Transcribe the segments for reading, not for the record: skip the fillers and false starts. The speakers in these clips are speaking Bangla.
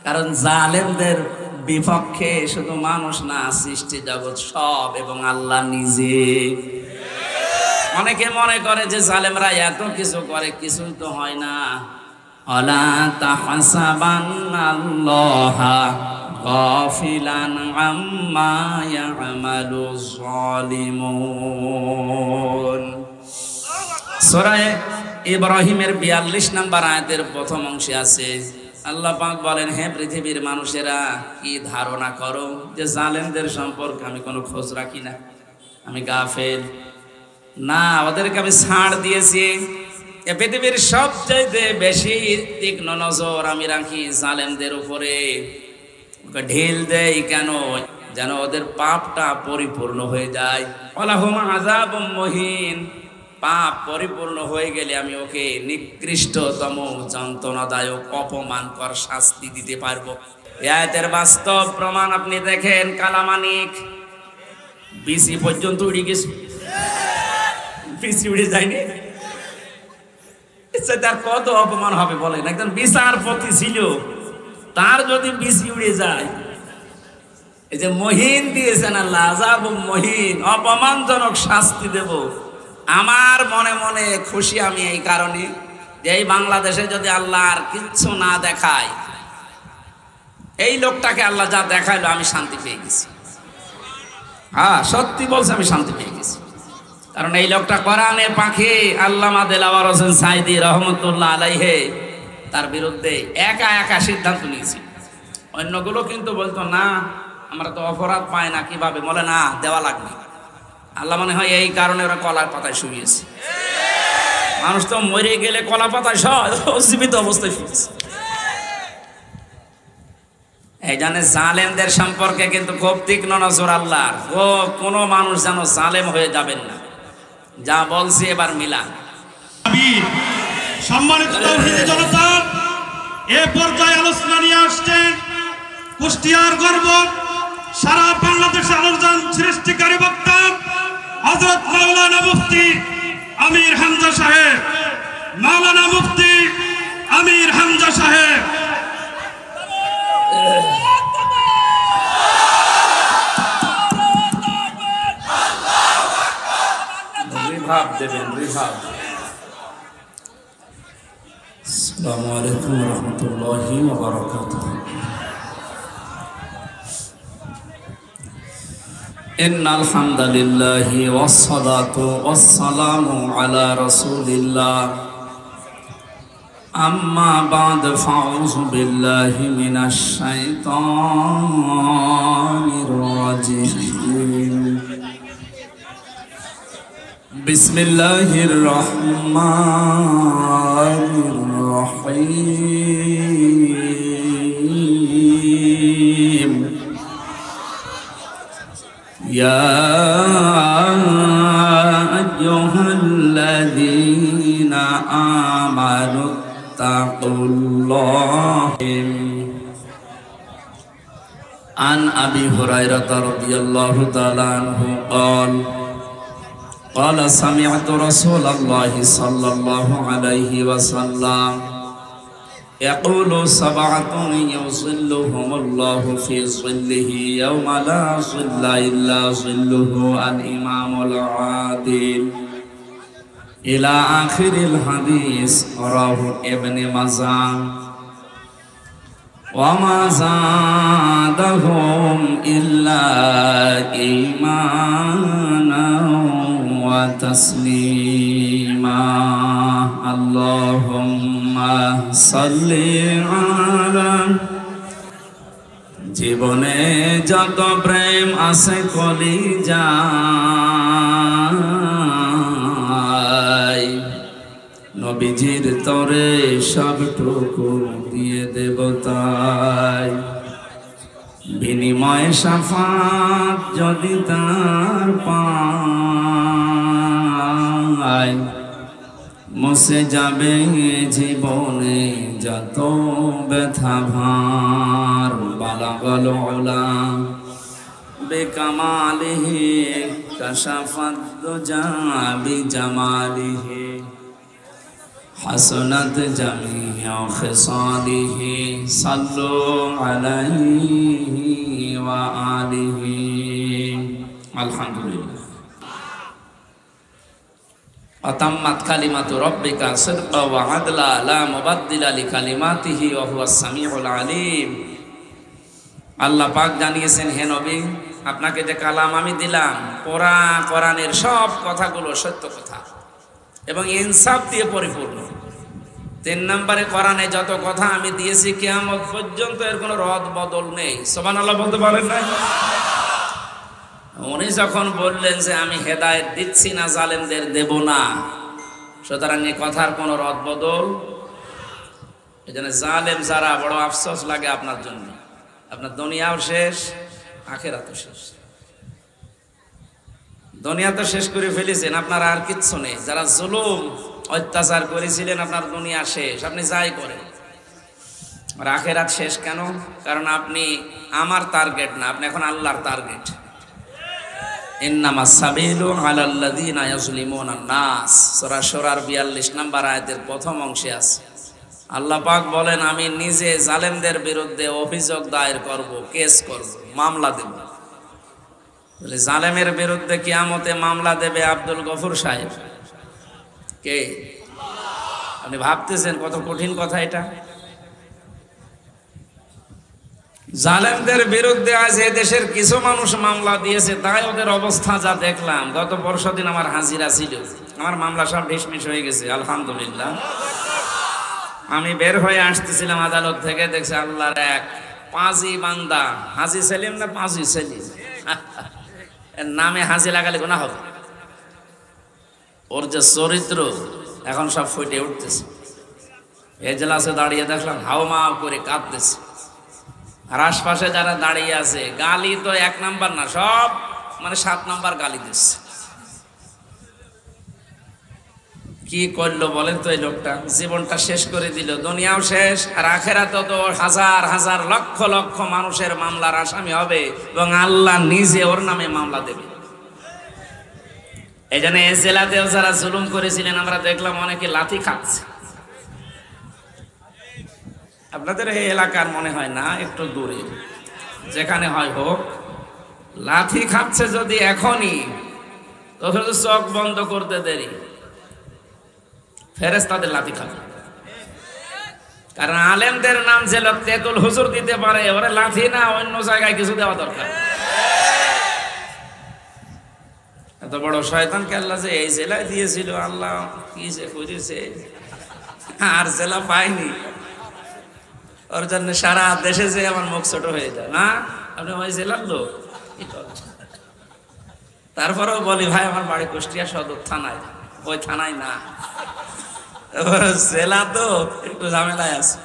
কারণ জালেমদের বিপক্ষে শুধু মানুষ না, সৃষ্টি জগৎ সব এবং আল্লাহ নিজে। অনেকে মনে করে যে জালেমরা এত কিছু করে, কিছুই তো হয় না। আলা তাহসাবান্নাল্লাহা গাফিলান আম্মা ইয়ামালুজ জালিমুন। সূরা ইব্রাহিমের 42 নম্বর আয়াতের প্রথম অংশে আছে, আল্লাহ পাক বলেন, হে পৃথিবীর মানুষেরা, কি ধারণা করো যে জালেমদের সম্পর্কে আমি কোনো খোঁজ রাখি না, আমি গাফেল? না, ওদেরকে আমি ছাড় দিয়েছি। এ পৃথিবীর সবচাইতে বেশি তীক্ষ্ণ নজর আমি রাখি জালেমদের উপরে। ওকে ঢিল দেই কেন? যেন ওদের পাপটা পরিপূর্ণ হয়ে যায়। ওয়ালাহুম আযাবুম মুহিন, পাপ পরিপূর্ণ হয়ে গেলে আমি ওকে নিকৃষ্টতম যন্ত্রণাদায়ক অপমানকর শাস্তি দিতে পারবো। এই আয়াতের বাস্তব প্রমাণ আপনি দেখেন, কালামানিক বিসি পর্যন্ত উড়ে গেছে, বিসি উড়ে যায়নি। তার কত অপমান হবে বলেন? একজন বিচারপতি ছিল, তার যদি বিসি উড়ে যায়। এই যে মহিন দিয়েছেন আল্লাহ, আযাবুম মহিন, অপমানজনক শাস্তি দেব। আমার মনে মনে খুশি আমি এই কারণে যে এই বাংলাদেশে যদি আল্লাহ আর কিচ্ছু না দেখায়, এই লোকটাকে আল্লাহ যা দেখাইলো আমি শান্তি পেয়ে গেছি। হ্যাঁ, সত্যি বলছে, আমি শান্তি পেয়ে গেছি। কারণ এই লোকটা কোরআনের পাখি আল্লামা দেলাওয়ার হোসেন সাঈদী রহমতুল্লাহ আলাইহি তার বিরুদ্ধে একা একা সিদ্ধান্ত নিয়েছে। অন্যগুলো কিন্তু বলতো না, আমরা তো অপরাধ পাই না, কিভাবে? বলে না, দেওয়া লাগবে। আল্লাহ মনে হয় এই কারণে ওরা কলার পাতায় শুয়েছে। মানুষ তো মরে গেলে কলা পাতায় জীবিত অবস্থায় শুয়েছে। এই জন্য জালেমদের সম্পর্কে কিন্তু খুব তীক্ষ্ণ নজর আল্লাহর। ও কোনো মানুষ যেন জালেম হয়ে যাবেন না। যা বলছি এবার মিলান। সম্মানিত তাওহীদি জনতা, এ পর্যায়ে আলোচনা নিয়ে আসছেন কুষ্টিয়ার গর্ব, সারা বাংলাদেশে আলোচনা সৃষ্টিকারী বক্তা হযরত মাওলানা মুফতি আমির হামজা সাহেব। মাওলানা মুফতি আমির হামজা সাহেব। রিভাব দেবেন, রিভাব। আসসালামু আলাইকুম ওয়া রাহমাতুল্লাহি ওয়া বারাকাতুহু। ইন্নাল হামদালিল্লাহি ওয়াস সালাতু ওয়াস সালামু আলা রাসূলিল্লাহ। আম্মা বা'দ, ফাউযু বিল্লাহি মিনাশ শাইতানির রাজিম। বিসমিল্লাহির রহমানির রহিম। ইয়া আইয়ুহাল্লাযীনা আমানুত্তাকুল্লাহ। আন আবি হুরায়রা রাদিয়াল্লাহু তাআলা আনহু ক্বাল قال سمعت رسول الله صلى الله عليه وسلم يقول سبعة يظلهم الله في ظله يوم لا ظل إلا ظله الإمام العادل إلى آخر الحديث. رواه ابن ماجه. وما زادهم إلا إيمانا وتسليما. اللهم صل على। জীবনে যত প্রেম আছে কলিজায়, নবীজির তরে সবটুকু দিয়ে দেবতায়। বিনিময় শাফাত যদি তার পায়, মুছে যাবে জীবনে যত ব্যথা ভার। বালাগাল উলা বিকামালিহি কাশাফাত দুজা বিজামালিহি। حسنت جميع خصاله صلوا عليه وآله الحمد لله وتمت كلمة ربك صدقا وعدلا لا مبدل لكلماته وهو السميع العليم আল্লাহ পাক জানিয়েছেন, হে নবী, আপনাকে যে কালাম আমি দিলাম কোরআনের সব কথাগুলো সত্য কথা এবং ইনসাফ দিয়ে পরিপূর্ণ। 3 নম্বরে, কোরআনে যত কথা আমি দিয়েছি কিয়ামত পর্যন্ত এর কোনো রদ বদল নেই। সুবহানাল্লাহ বলতে পারেন না? উনি যখন বললেন যে আমি হেদায়েত দিচ্ছি না, জালেমদের দেব না, সুতরাং এই কথার কোনো রদ বদল। এজন্য জালেম যারা, বড় আফসোস লাগে আপনার জন্য। আপনার দুনিয়াও শেষ, আখিরাতও শেষ। দুনিয়া তো শেষ করে ফেলেছেন, আপনার আর কিচ্ছু নেই। যারা জুলুম অত্যাচার করেছিলেন, আপনার দুনিয়া শেষ, আপনি যাই করেন। আর আখিরাত শেষ কেন? কারণ আপনি আমার টার্গেট না, আপনি এখন আল্লাহর টার্গেট। ইন্নামাস সাবিলু আলাল্লাযিনা ইয়াজলিমুনান নাস, সূরা শুরার 42 নম্বর আয়াতের প্রথম অংশে আছে। আল্লাহ পাক বলেন, আমি নিজে জালেমদের বিরুদ্ধে অভিযোগ দায়ের করব, কেস করব, মামলা দেব। বলে জালেমের বিরুদ্ধে কিয়ামতে মামলা দেবে আব্দুল গফুর সাহেব। কে? আপনি ভাবতেছেন কত কঠিন কথা এটা? জালেমদের বিরুদ্ধে আজ এই দেশের কিছু মানুষ মামলা দিয়েছে, তাই ওদের অবস্থা যা দেখলাম। গত পরশুদিন আমার হাজিরা ছিল, আমার মামলা সব ঢিসমিস হয়ে গেছে আলহামদুলিল্লাহ। আমি বের হয়ে আসতেছিলাম আদালত থেকে, দেখছি আল্লাহর এক পাঁজি বান্দা, হাজি সেলিম না পাঁজি সেলিম, এর নামে হাজি লাগালে গুনাহ হবে। ওর যে চরিত্র এখন সব ফুটে উঠতেছে। এজলাসে দাঁড়িয়ে দেখলাম হাওমাও করে কাঁদতেছে, আর আশপাশে যারা দাঁড়িয়ে আছে, গালি তো 1 নাম্বার না, সব মানে 7 নাম্বার গালি দিচ্ছে। কি করলো বলেন তো? এই লোকটা জীবনটা শেষ করে দিল, দুনিয়াও শেষ, আর আখেরাতে তো হাজার হাজার লক্ষ লক্ষ মানুষের মামলার আসামি হবে এবং আল্লাহ নিজে ওর নামে মামলা দেবে। এই জন্য এই জেলাতেও যারা জুলুম করেছিলেন, আমরা দেখলাম অনেকে লাথি খাচ্ছে। আপনাদের এই এলাকার মনে হয় না, একটু দূরে যেখানে হয় হোক, লাথি খাচ্ছে যদি এখনই, তখন তো চোখ বন্ধ করতে দেরি, ফেরেশতাদের লাথি খাবে। কারণ আলেমদের নাম যে লোক তেতুল হুজুর দিতে পারে, ওরে লাথি না অন্য জায়গায় কিছু দেওয়া দরকার। এত বড় শয়তানকে আল্লাহ যে এই জেলায় দিয়েছিল, আল্লাহ কি যে করেছে, আর জেলা পাইনি। ওর জন্য সারা দেশে যে আমার মুখ ছোট হয়ে যায়। না, আপনি ওই জেলার লোক, তারপরেও বলি ভাই আমার বাড়ি কুষ্টিয়া সদর থানায়, ওই থানায় না, জেলা তো একটু ঝামেলায় আছে।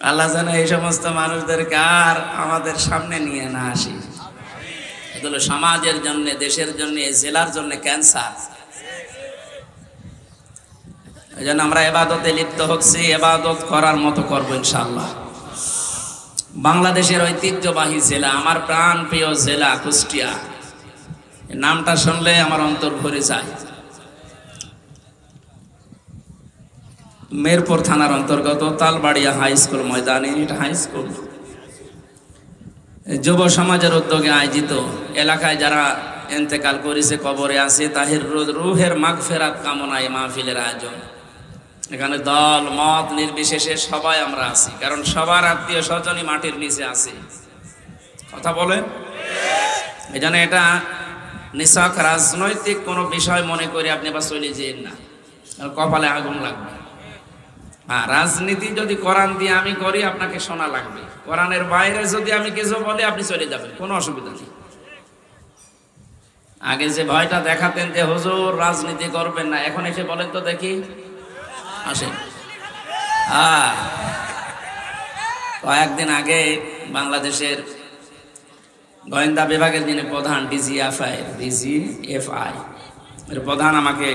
আল্লাহ যেন এই সমস্ত মানুষদেরকে আর আমাদের সামনে নিয়ে না আসি। এগুলো সমাজের জন্য, দেশের জন্য, জেলার জন্য ক্যান্সার। এই জন্য আমরা ইবাদতে লিপ্ত হচ্ছি, ইবাদত করার মতো করবো ইনশাআল্লাহ। বাংলাদেশের ঐতিহ্যবাহী জেলা, আমার প্রাণ প্রিয় জেলা কুষ্টিয়া, নামটা শুনলে আমার অন্তর ভরে যায়। মেরপুর থানার অন্তর্গত তালবাড়িয়া হাই স্কুল ময়দানে, এটা হাই স্কুল, যুব সমাজের উদ্যোগে আয়োজিত, এলাকায় যারা ইন্তেকাল করেছে, কবরে আছে, তাদের রুহের মাগফিরাত কামনায় মাহফিলের আয়োজন। এখানে দল মত নির্বিশেষে সবাই আমরা আছি, কারণ সবার আত্মীয় স্বজনই মাটির নিচে আছে। কথা বলেন? এই জন্য এটা নিছক রাজনৈতিক কোনো বিষয় মনে করে আপনি বা চলে যেন না, কপালে আগুন লাগবে। হ্যাঁ, রাজনীতি যদি কোরআন দিয়ে আমি করি, আপনাকে শোনা লাগবে। কোরআনের বাইরে যদি আমি কিছু বলি, আপনি চলে যাবেন, কোনো অসুবিধা নেই। আগে যে ভয়টা দেখাতেন যে হুজুর রাজনীতি করবেন না, এখন এসে বলেন তো দেখি, আসেন। কয়েকদিন আগে বাংলাদেশের গোয়েন্দা বিভাগের যিনি প্রধান, ডিজিএফআই এর প্রধান আমাকে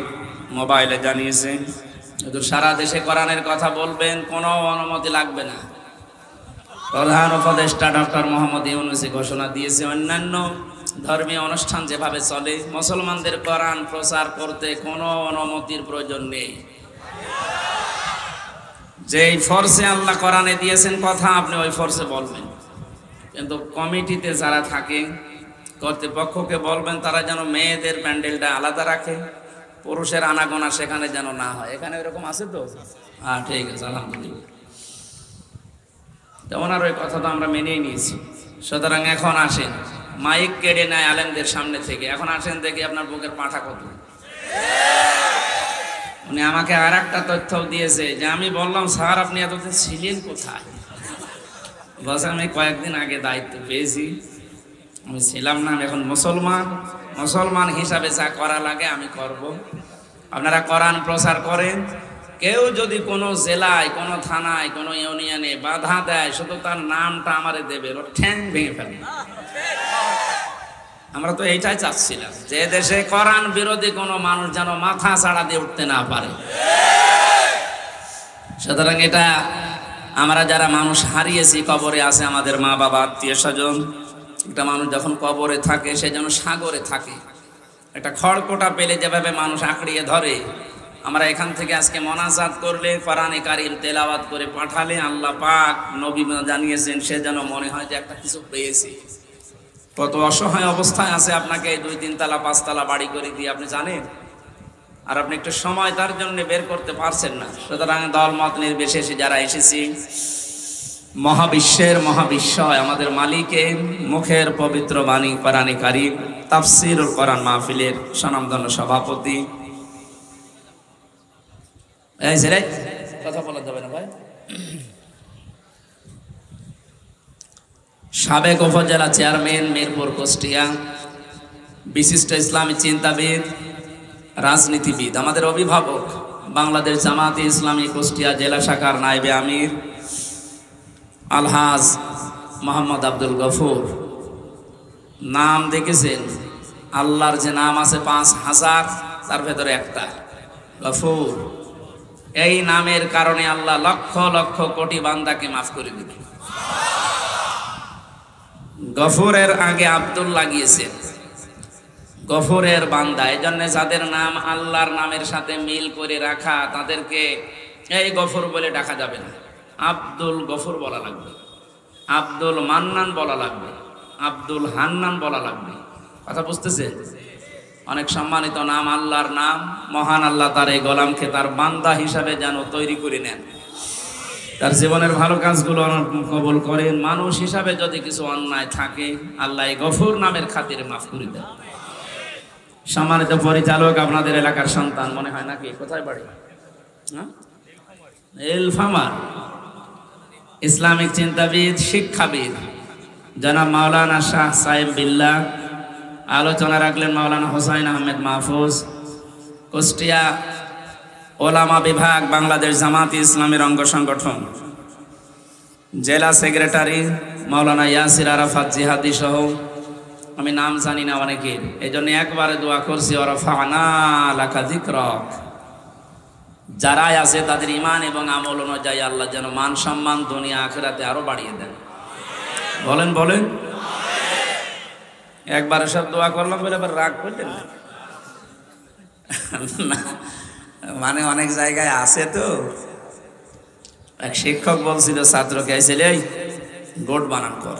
মোবাইলে জানিয়েছে, সারা দেশে কোরআনের কথা বলবেন, কোনো অনুমতি লাগবে না। প্রধান উপদেষ্টা ডক্টর মোহাম্মদ ইউনূস ঘোষণা দিয়েছে, অন্যান্য ধর্মীয় অনুষ্ঠান যেভাবে চলে, মুসলমানদের কোরআন প্রচার করতে কোনো অনুমতির প্রয়োজন নেই। যে এই ফর্সে আল্লাহ কোরআনে দিয়েছেন কথা, আপনি ওই ফর্সে বলবেন। কিন্তু কমিটিতে যারা থাকে, কর্তৃপক্ষকে বলবেন তারা যেন মেয়েদের প্যান্ডেলটা আলাদা রাখে, পুরুষের আনাগোনা সেখানে যেন না হয়। এখানে এরকম আছে তো? হ্যাঁ, ঠিক আছে, আলহামদুলিল্লাহ। যেমন আর ওই কথা তো আমরা মেনেই নিয়েছি। সুতরাং এখন আসেন, মাইক কেড়ে নেয় আলেমদের সামনে থেকে। এখন আসেন দেখি আপনার বুকের পাঁঠা কত। উনি আমাকে আর একটা তথ্য দিয়েছে যে আমি বললাম, স্যার আপনি এতদিন ছিলেন কোথায়? বস আমি কয়েকদিন আগে দায়িত্ব পেয়েছি, আমি ছিলাম না, আমি এখন মুসলমান হিসাবে যা করা লাগে আমি করব। আপনারা কোরআন প্রচার করেন, কেউ যদি কোনো জেলায়, কোনো থানায়, কোনো ইউনিয়নে বাধা দেয়, শুধু তার নামটা আমারে দেবে, ওর ঠ্যাং ভেঙে ফেলবে। আমরা তো এইটাই চাচ্ছিলাম, যে দেশে কোরআন বিরোধী কোনো মানুষ যেন মাথা ছাড়া দিয়ে উঠতে না পারে। সুতরাং এটা আমরা যারা মানুষ হারিয়েছি, কবরে আছে আমাদের মা বাবা, আত্মীয় স্বজন, একটা মানুষ যখন কবরে থাকে সে যেন সাগরে থাকে। একটা খড়কোটা পেলে যেভাবে মানুষ আঁকড়িয়ে ধরে, আমরা এখান থেকে আজকে মোনাজাত করলে, কোরআনে কারীম তেলাওয়াত করে পাঠালে, আল্লাহ পাক নবী জানিয়েছেন, সে যেন মনে হয় যে একটা কিছু পেয়েছে। কত অসহায় অবস্থায় আছে, আপনাকে 2-3 তলা 5 তলা বাড়ি করে দিয়ে আপনি জানেন, আর আপনি একটু সময় তার জন্য বের করতে পারছেন না। সুতরাং দলমত নির্বিশেষে যারা এসেছি, মহাবিশ্বের মহাবিশ্বয় আমাদের মালিকের মুখের পবিত্র বাণী কোরআনে কারীম তাফসীরুল কোরআন মাহফিলের স্বনামধন্য সভাপতি, এই যে কথা বলা যাবে না ভাই, সাবেক উপজেলা চেয়ারম্যান মিরপুর কুষ্টিয়া, বিশিষ্ট ইসলামী চিন্তাবিদ, রাজনীতিবিদ, আমাদের অভিভাবক, বাংলাদেশ জামাতে ইসলামী কুষ্টিয়া জেলা শাখার নায়েবে আমির আলহাজ মোহাম্মদ আব্দুল গফুর। নাম দেখেছেন, আল্লাহর যে নাম আছে 5000, তার ভেতরে একটা গফুর। এই নামের কারণে আল্লাহ লক্ষ লক্ষ কোটি বান্দাকে মাফ করে দিবে। গফুরের আগে আব্দুল লাগিয়েছেন, গফুরের বান্দা। এই জন্য যাদের নাম আল্লাহর নামের সাথে মিল করে রাখা, তাদেরকে এই গফুর বলে ডাকা যাবে না, আব্দুল গফুর বলা লাগবে, আব্দুল মান্নান বলা লাগবে, আব্দুল হান্নান বলা লাগবে। কথা বুঝতেছেন? অনেক সম্মানিত নাম, আল্লাহর নাম। মহান আল্লাহ তার এই গোলামকে তার বান্দা হিসাবে যেন তৈরি করে নেন, তার জীবনের ভালো কাজগুলো কবুল করেন। মানুষ হিসাবে যদি কিছু অন্যায় থাকে, আল্লাহ এই গফুর নামের খাতিরে মাফ করে দেন। সম্মানিত পরিচালক, আপনাদের এলাকার সন্তান মনে হয় নাকি? কোথায় বাড়ি? এলফামার, ইসলামিক চিন্তাবিদ, শিক্ষাবিদ জনাব মাওলানা শাহ সাহেব বিল্লাহ। আলোচনা রাখলেন মাওলানা হোসাইন আহমেদ মাহফুজ, কুষ্টিয়া ওলামা বিভাগ, বাংলাদেশ জামাতে ইসলামের অঙ্গ সংগঠন, জেলা সেক্রেটারি মাওলানা ইয়াসির আরাফাত জিহাদি সহ আমি নাম জানি না অনেকের, এই জন্য একবারে দোয়া করছি, ওয়ারাফা'না লাকা যিকরাক। যারাই আছে তাদের ইমান এবং আমল অনুযায়ী আল্লাহ যেন মান সম্মান দুনিয়া আখিরাতে আরো বাড়িয়ে দেন। বলেন বলেন, একবারে সব দোয়া করলাম বলে আবার রাগ করলেন না? মানে অনেক জায়গায় আছে তো। এক শিক্ষক বলছিল ছাত্রকে, আইসেলে এই গোট বানান কর।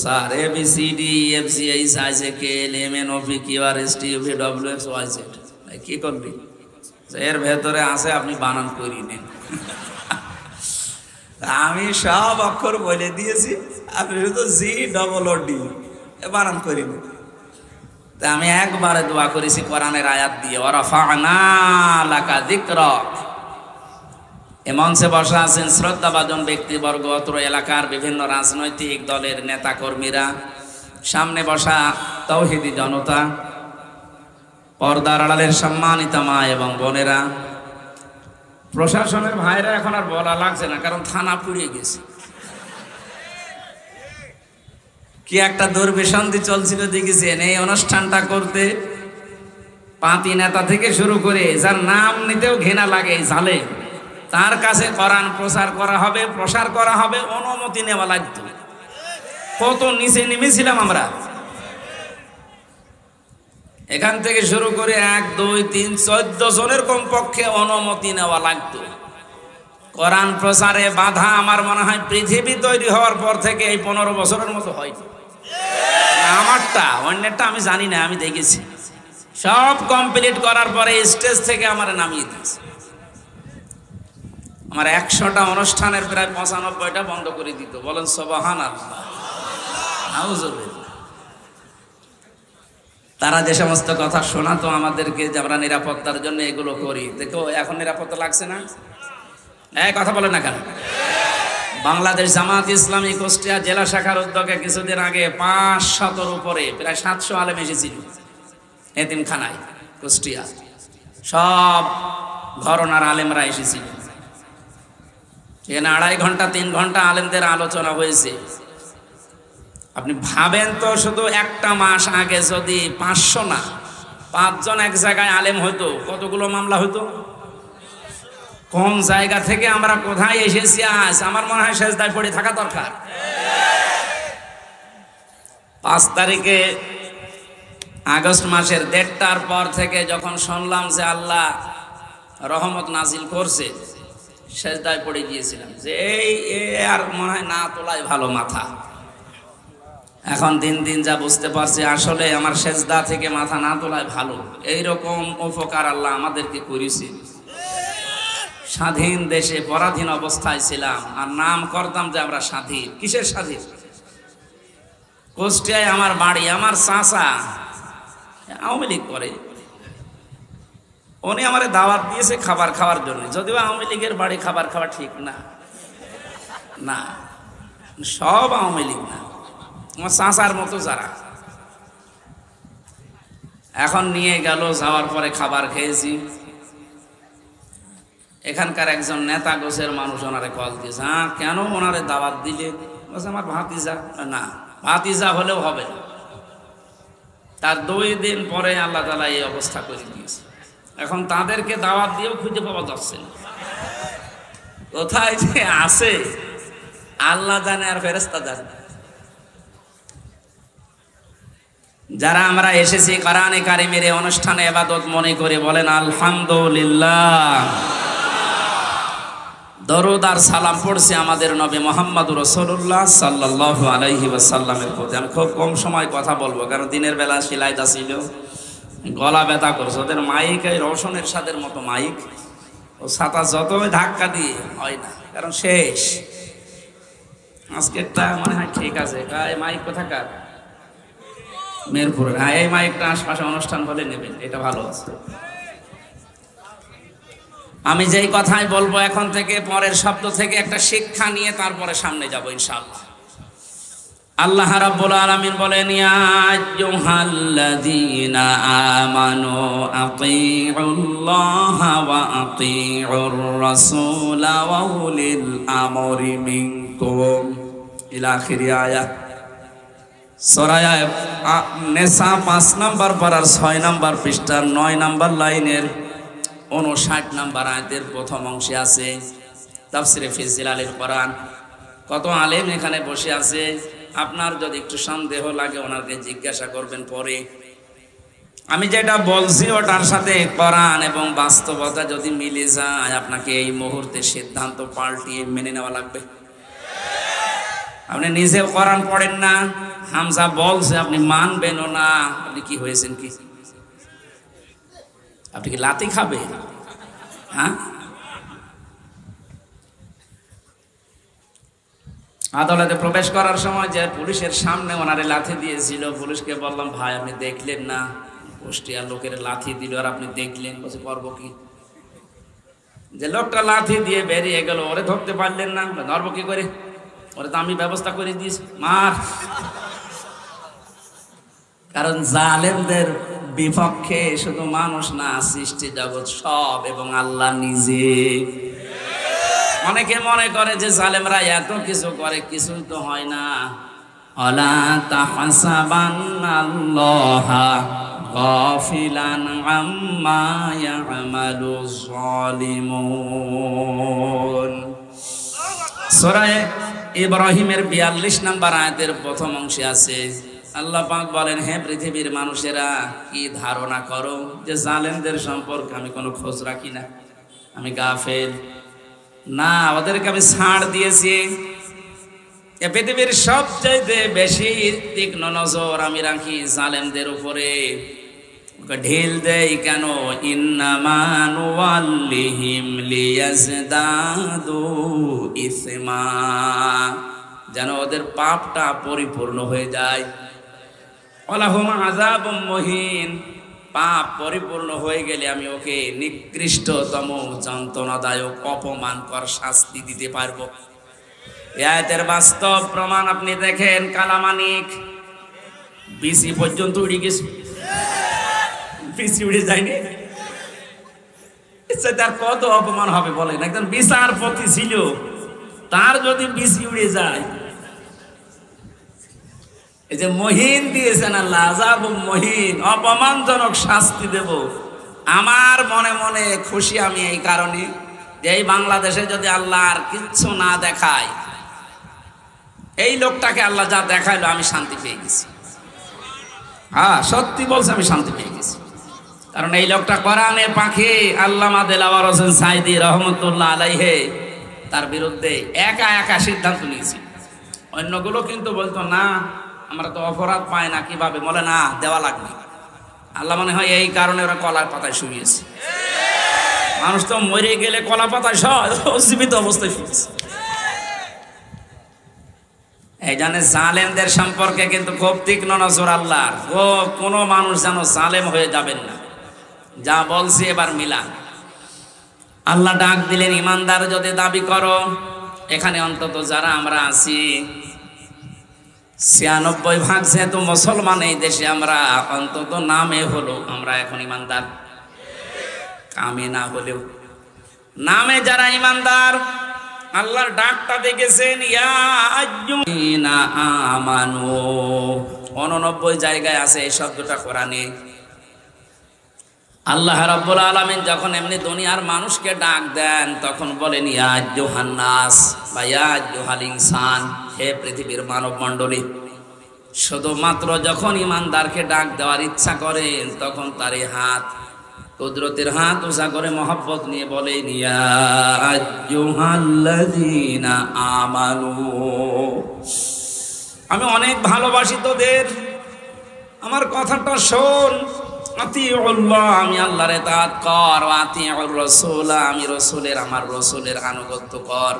Sir ABCD EFG HIJKLMNOP QRST UVWX YZ, কি করবি? এর ভেতরে আছে, আপনি বানান করি নেন। আমি সব অক্ষর বলে দিয়েছি, আপনি শুধু GOOD বানান করি নেন। তা আমি একবারে দোয়া করেছি কোরআনের আয়াত দিয়ে, ওয়ারাফা'না লাকা যিকরাক। এ মঞ্চে বসা আছেন শ্রদ্ধাভাজন ব্যক্তিবর্গ, অত্র এলাকার বিভিন্ন রাজনৈতিক দলের নেতা কর্মীরা, সামনে বসা তাওহীদি জনতা, পর্দার আড়ালের সম্মানিত মা এবং বোনেরা, প্রশাসনের ভাইরা। এখন আর বলা লাগছে না, কারণ থানা পুড়িয়ে গেছে। কি একটা দুর্বিসন্ধি চলছিল দেখেছেন এই অনুষ্ঠানটা করতে। পাতি নেতা থেকে শুরু করে যার নাম নিতেও ঘৃণা লাগে জালে, তার কাছে কোরআন প্রচার করা হবে, অনুমতি নেওয়া লাগতো। কত নিচে নেমেছিলাম আমরা। এখান থেকে শুরু করে 1, 2, 3, 14 জনের কমপক্ষে অনুমতি নেওয়া লাগতো। কোরআন প্রচারে বাধা আমার মনে হয় পৃথিবী তৈরি হওয়ার পর থেকে এই 15 বছরের মতো হয়। আমারটা, অন্যেরটা আমি জানি না, আমি দেখেছি। সব কমপ্লিট করার পরে স্টেজ থেকে আমার নামিয়ে দিয়েছে। আমার 100টা অনুষ্ঠানের প্রায় 95টা বন্ধ করে দিত। বলেন সুবহানাল্লাহ। তারা যে সমস্ত কথা শোনাতো আমাদেরকে যে আমরা নিরাপত্তার জন্য এগুলো করি, দেখো এখন নিরাপত্তা লাগছে না? কথা বলে না কেন? বাংলাদেশ জামাত ইসলামী কুষ্টিয়া জেলা শাখার উদ্যোগে কিছুদিন আগে 500-এর উপরে প্রায় 700 আলেম এসেছিল এতিমখানায় কুষ্টিয়া। সব ঘরনার আলেমরা এসেছিল। এখানে 2.5 ঘন্টা 3 ঘন্টা আলেমদের আলোচনা হয়েছে। আপনি ভাবেন তো, শুধু একটা মাস আগে যদি 500 না 5 জন এক জায়গায় আলেম হইতো, কতগুলো মামলা হইতো? কোন জায়গা থেকে আমরা কোথায় এসেছি আজ? আমার মনে হয় সেজদায় পড়ে থাকা দরকার। 5 তারিখে আগস্ট মাসের 1:30টার পর থেকে যখন শুনলাম যে আল্লাহ রহমত নাজিল করছে, সেজদায় পড়ে গিয়েছিলাম যে আর মনে হয় না তোলাই ভালো মাথা। এখন দিন দিন যা বুঝতে পারছি, আসলে আমার সেজদা থেকে মাথা না তোলাই ভালো। এইরকম উপকার আল্লাহ আমাদেরকে করেছে। স্বাধীন দেশে পরাধীন অবস্থায় ছিলাম আর নাম করতাম যে আমরা স্বাধীন। কিসের স্বাধীন? কুষ্টিয়ায় আমার বাড়ি। আমার চাচা আওয়ামী লীগ করে, উনি আমারে দাওয়াত দিয়েছে খাবার খাওয়ার জন্য। যদিও আওয়ামী লীগের বাড়ি খাবার খাওয়া ঠিক না, না সব আওয়ামী লীগ না, আমার চাচার মতো যারা। এখন নিয়ে গেল, যাওয়ার পরে খাবার খেয়েছি। এখানকার একজন নেতা গোছের মানুষ ওনারে কল দিয়েছে। হ্যাঁ, কেন ওনারে দাওয়াত দিলে? বলছে আমার ভাতিজা। না, ভাতিজা হলেও হবে না। তার 2 দিন পরে আল্লাহ তাআলা এই অবস্থা করে দিয়েছে। এখন তাদেরকে দাওয়াত দিয়েও খুঁজে পাওয়া যাচ্ছে না, কোথায় যে আছে আল্লাহ জানে আর ফেরেশতা জানে। যারা আমরা এসেছি কোরআনে কারিমের এই অনুষ্ঠানে ইবাদত মনে করে বলেন আলহামদুলিল্লাহ। দরুদ আর সালাম পড়ছে আমাদের নবী মুহাম্মদুর রাসূলুল্লাহ সাল্লাল্লাহু আলাইহি ওয়াসাল্লামের প্রতি। আমি খুব কম সময় কথা বলবো, কারণ দিনের বেলা সিলাইদা ছিল, গলা ব্যথা করছে। ওদের মাইক এই রওশনের সাদের মতো মাইক, ও ছাতা যতই ধাক্কা দিয়ে হয় না, কারণ শেষ। আজকেরটা মনে হয় ঠিক আছে। এই মাইক কোথাকার? মেরপুরের। হ্যাঁ, এই মাইকটা আশপাশে অনুষ্ঠান হলে নেবেন, এটা ভালো আছে। আমি যেই কথাই বলবো এখন থেকে, পরের শব্দ থেকে একটা শিক্ষা নিয়ে তারপরে সামনে যাব ইনশাআল্লাহ। আল্লাহ রাব্বুল আলামিন বলেন, ইয়া আইয়ুহাল্লাযীনা আমানু আতিউল্লাহা ওয়া আতিউর রাসূলা ওয়া উলিল আমরি মিনকুম ইলা আখিরি আয়াত। সূরা নিসা 5 নম্বর পারার 6 নম্বর পৃষ্ঠার 9 নম্বর লাইনের 59 নম্বর আয়াতের প্রথম অংশে আছে তাফসিরে ফি জিলালিল কোরআন। কত আলেম এখানে বসে আছে, আপনার যদি একটু সন্দেহ লাগে ওনাকে জিজ্ঞাসা করবেন পরে। আমি যেটা বলছি ওটার সাথে কোরআন এবং বাস্তবতা যদি মিলে যায়, আপনাকে এই মুহূর্তে সিদ্ধান্ত পাল্টিয়ে মেনে নেওয়া লাগবে। আপনি নিজেও কোরআন পড়েন না, হামজা বলছে আপনি মানবেনও না। আপনি কি হয়েছেন? কি আপনি কি লাথি খাবে? হ্যাঁ, আদালতে প্রবেশ করার সময় যে পুলিশের সামনে ওনারে লাথি দিয়েছিল, পুলিশকে বললাম ভাই আপনি দেখলেন না, কুষ্টিয়ার লোকের লাথি দিল আর আপনি দেখলেন? বলছে করবো কি? যে লোকটা লাথি দিয়ে বেরিয়ে গেল, ওরে ধরতে পারলেন না? ধরবো কি করে? ওরে তো আমি ব্যবস্থা করে দিয়েছি, মার। কারণ জালেমদের বিপক্ষে শুধু মানুষ না, সৃষ্টি জগৎ সব এবং আল্লাহ নিজে। অনেকে মনে করে যে জালেমরা এত কিছু করে, কিছুই তো হয় না। আলা তাহসাবান্নাল্লাহা গাফিলান আম্মা ইয়ামালুজ জালিমুন। সূরা ইব্রাহিমের 42 নম্বর আয়াতের প্রথম অংশে আছে, আল্লাহ পাক বলেন, হে পৃথিবীর মানুষেরা, কি ধারণা করো যে জালেমদের সম্পর্কে আমি কোনো খোঁজ রাখি না, আমি গাফেল? না, ওদেরকে আমি ছাড় দিয়েছি। এ পৃথিবীর সবচাইতে বেশি তীক্ষ্ণ নজর আমি রাখি জালেমদের উপরে। ঢিল দেই কেন? ইন্নামা নুওয়াল্লিহিম লিয়াজদাদু ইসমা, যেন ওদের পাপটা পরিপূর্ণ হয়ে যায়। ওয়ালাহুম আযাবুম মুহিন, পাপ পরিপূর্ণ হয়ে গেলে আমি ওকে নিকৃষ্টতম যন্ত্রণাদায়ক অপমানকর শাস্তি দিতে পারবো। এই আয়াতের বাস্তব প্রমাণ আপনি দেখেন। কালামানিক বিসি পর্যন্ত উড়ে গেছে, বিসি উড়ে যায়নি। তার কত অপমান হবে বলেন? একজন বিচারপতি ছিল, তার যদি বিসি উড়ে যায়। এই যে মহিন দিয়েছেন আল্লাহ, আযাবুম মহিন, অপমানজনক শাস্তি দেব। আমার মনে মনে খুশি আমি এই কারণে যে এই বাংলাদেশে যদি আল্লাহ আর কিচ্ছু না দেখায়, এই লোকটাকে আল্লাহ যা দেখাইলো আমি শান্তি পেয়ে গেছি। হ্যাঁ, সত্যি বলছে, আমি শান্তি পেয়ে গেছি। কারণ এই লোকটা কোরআনের পাখি আল্লামা দেলাওয়ার হোসেন সাইদি রহমতুল্লাহ আলাইহি তার বিরুদ্ধে একা একা সিদ্ধান্ত নিয়েছে। অন্যগুলো কিন্তু বলতো না, আমরা তো অপরাধ পাই না, কিভাবে বলে না, দেওয়া লাগবে। আল্লাহ মনে হয় এই কারণে ওরা কলার পাতায় শুয়েছে। মানুষ তো মরে গেলে কলা পাতায় জীবিত অবস্থায় শুয়েছে। এই জানে জালেমদের সম্পর্কে কিন্তু খুব তীক্ষ্ণ নজর আল্লাহর। কোনো মানুষ যেন জালেম হয়ে যাবেন না। যা বলছি এবার মিলা। আল্লাহ ডাক দিলেন, ইমানদার যদি দাবি করো, এখানে অন্তত যারা আমরা আছি ৯৬% যেহেতু মুসলমান এই দেশে, আমরা অন্তত নামে হলো আমরা এখন ইমানদার, কামে না হলেও নামে যারা ইমানদার, আল্লাহর ডাকটা দেখেছেন। ইয়া আইয়ুহাল্লাযীনা আমানু ৮৯ জায়গায় আছে এই শব্দটা কোরআনে। আল্লাহ রাব্বুল আলামিন যখন এমনি দুনিয়ার মানুষকে ডাক দেন, তখন বলেন ইয়া আইয়ুহান নাস বা ইয়া আইয়ুহাল ইনসান, হে পৃথিবীর মানব মণ্ডলী। শুধুমাত্র যখন ইমানদারকে ডাক দেওয়ার ইচ্ছা করেন, তখন তার এই হাত, কুদরতের হাত উঁচা করে মহব্বত নিয়ে বলেন ইয়া আইয়ুহাল্লাযীনা আমানু, আমি অনেক ভালোবাসি তোদের, আমার কথাটা শোন। আতিউল্লাহ, আমি আল্লাহর ইতাআত কর। আতিউর রাসূল, আমি রাসূলের, আমার রাসূলের আনুগত্য কর।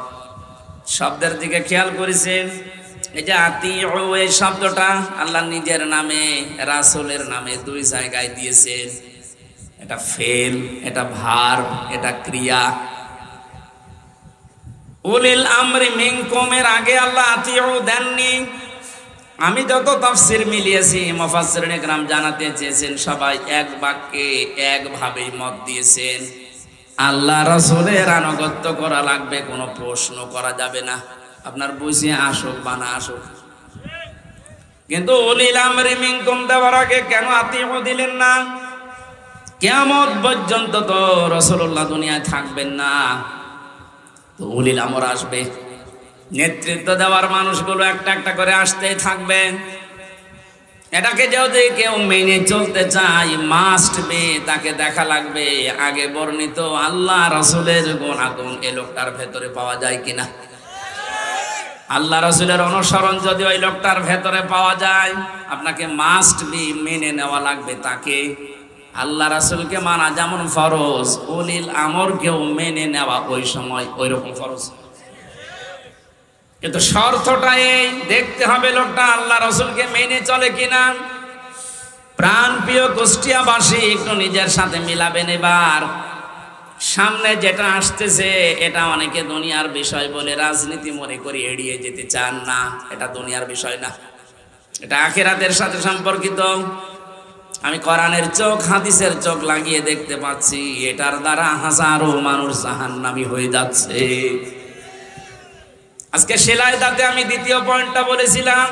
শব্দের দিকে খেয়াল করেছেন? এই যে আতিউ, এই শব্দটা আল্লাহ নিজের নামে, রাসূলের নামে দুই জায়গায় দিয়েছেন। এটা ফেল, এটা ভার্ব, এটা ক্রিয়া। উলিল আমরি মিনকুমের আগে আল্লাহ আতিউ দেননি। আমি যত তাফসীর মিলিয়েছি, মুফাসসিরিনে কেরাম জানাতে চেয়েছেন, সবাই এক বাক্যে একভাবেই মত দিয়েছেন, আল্লাহ রাসূলের আনুগত্য করা লাগবে, কোনো প্রশ্ন করা যাবে না, আপনার বুঝে আসুক বা না আসুক। কিন্তু উলিল আমরি মিনকুম দেওয়ার আগে কেন আতিউ দিলেন না? কিয়ামত পর্যন্ত তো রাসূলুল্লাহ দুনিয়ায় থাকবেন না, তো উলিল আমর আসবে। নেতৃত্ব দেওয়ার মানুষগুলো একটা একটা করে আসতেই থাকবে। এটাকে যদি কেউ মেনে চলতে চায়, মাস্ট বি, তাকে দেখা লাগবে আগে বর্ণিত আল্লাহ রাসূলের গুণাগুণ এ লোকটার ভেতরে পাওয়া যায় কিনা। আল্লাহ রাসূলের অনুসরণ যদি ওই লোকটার ভেতরে পাওয়া যায়, আপনাকে মাস্ট বি মেনে নেওয়া লাগবে তাকে। আল্লাহ রাসূলকে মানা যেমন ফরজ, উলিল আমরকেও মেনে নেওয়া ওই সময় ওই রকম ফরজ। কিন্তু শর্তটা এই, দেখতে হবে লোকটা আল্লাহ রাসূলকে মেনে চলে কিনা। প্রাণপ্রিয় কুষ্টিয়াবাসী, একটু নিজের সাথে মিলাবেন এবার। সামনে যেটা আসতেছে, এটা অনেকে দুনিয়ার বিষয় বলে রাজনীতি মনে করে এড়িয়ে যেতে চান না। এটা দুনিয়ার বিষয় না, এটা আখিরাতের সাথে সম্পর্কিত। আমি কোরআনের চোখ, হাদিসের চোখ লাগিয়ে দেখতে পাচ্ছি, এটার দ্বারা হাজারো মানুষ জাহান্নামী হয়ে যাচ্ছে। আজকে সেলাই দাতে আমি দ্বিতীয় পয়েন্টটা বলেছিলাম,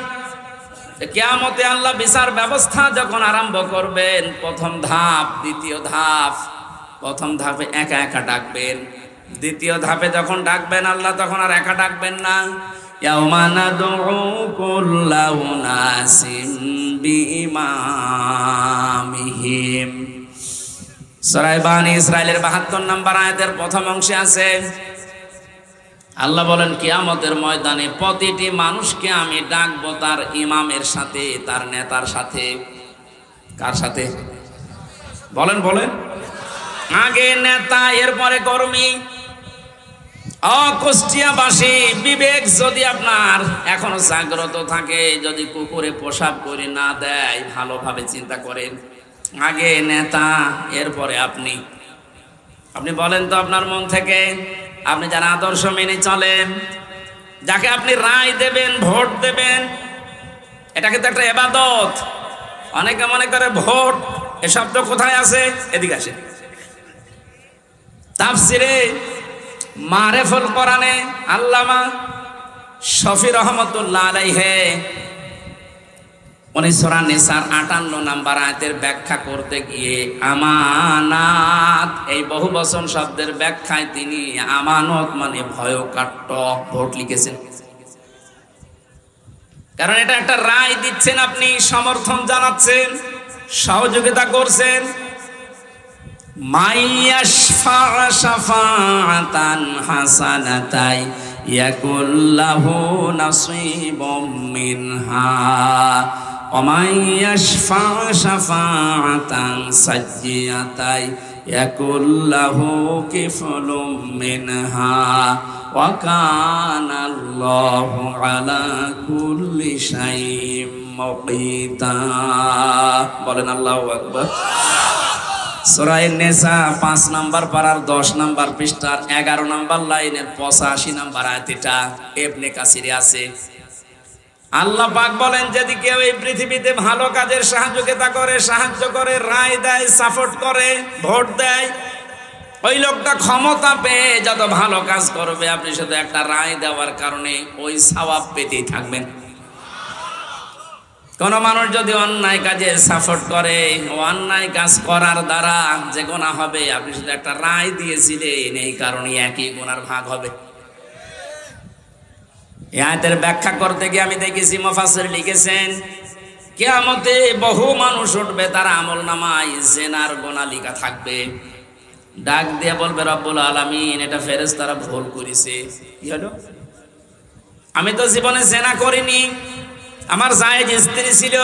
কিয়ামতে আল্লাহ বিচার ব্যবস্থা যখন আরম্ভ করবেন, প্রথম ধাপ, দ্বিতীয় ধাপ। প্রথম ধাপে একা একা ডাকবেন, দ্বিতীয় ধাপে যখন ডাকবেন আল্লাহ, তখন আর একা ডাকবেন না। ইয়াউমা নাদউ কুল্লা উনাসিম বিইমামিহিম, সূরা বানী ইসরাঈলের ৭২ নম্বর আয়াতের প্রথম অংশে আছে, আল্লাহ বলেন কিয়ামতের ময়দানে প্রতিটি মানুষকে আমি ডাকবো তার ইমামের সাথে, তার নেতার সাথে। কার সাথে বলেন বলেন? আগে নেতা, এরপরে কর্মী। কুষ্টিয়াবাসী, বিবেক যদি আপনার এখনো জাগ্রত থাকে, যদি কুকুরে পেশাব করে না দেয়, ভালোভাবে চিন্তা করেন। আগে নেতা, এরপরে আপনি। আপনি বলেন তো আপনার মন থেকে, আপনি যারা আদর্শ মেনে চলেন, যাকে আপনি রায় দেবেন, ভোট দেবেন, এটা কিন্তু একটা ইবাদত। অনেকে মনে করে ভোট এ শব্দ কোথায় আছে? এদিকে আসে। তাফসিরে মারেফুল কোরআনে আল্লামা শফি রহমতুল্লাহ আলাইহি উনি সূরা নিসার 58 নম্বর আয়াতের ব্যাখ্যা করতে গিয়ে আমানাত, এই বহুবচন শব্দের ব্যাখ্যায় তিনি আমানত মানে ভয়কাট্য ভোট লিখেছেন। কারণ এটা একটা রায় দিচ্ছেন, আপনি সমর্থন জানাচ্ছেন, সহযোগিতা করছেন। মাইয়াশফা শাফাআতান হাসানাতাই ইয়াকুল্লাহু নাসীবুম মিনহা ওয়া মাইয়াশফা শাফাআতান সাজ্জিয়াতাই ইয়াকুল্লাহু কিফলুম মিনহা ওয়া কানাল্লাহু আলা কুল্লি শাইইন মুকিতা। বলেন আল্লাহু আকবার। সূরা নিসা 5 নম্বর পারার 10 নম্বর পৃষ্ঠার 11 নম্বর লাইনের 85 নম্বর আয়াত, এটা ইবনে কাসিরে আছে। আল্লাহ পাক বলেন, যদি কেউ এই পৃথিবীতে ভালো কাজের সাহায্য করে, রায় দেয়, সাপোর্ট করে, ভোট দেয়, ওই লোকটা ক্ষমতা পেয়ে যত ভালো কাজ করবে, আপনি শুধু একটা রায় দেওয়ার কারণে ওই সওয়াব পেতেই থাকবেন। কোন মানুষ যদি অন্যায় কাজে সাপোর্ট করে, অন্যায় কাজ করার দ্বারা যে গুনাহ হবে, আপনি শুধু একটা রায় দিয়েছিলেন, এই কারণে একই গুনার ভাগ হবে। এই আয়াতের ব্যাখ্যা করতে গিয়ে আমি দেখেছি মুফাসসির লিখেছেন, কিয়ামতে বহু মানুষ উঠবে, তার আমলনামায় জিনার গুনাহ লেখা থাকবে। ডাক দিয়ে বলবে, রব্বুল আলামিন, এটা ফেরেশতারা ভুল করেছে। কি হলো? আমি তো জীবনে জিনা করিনি, আমার জায়েজ স্ত্রী ছিল,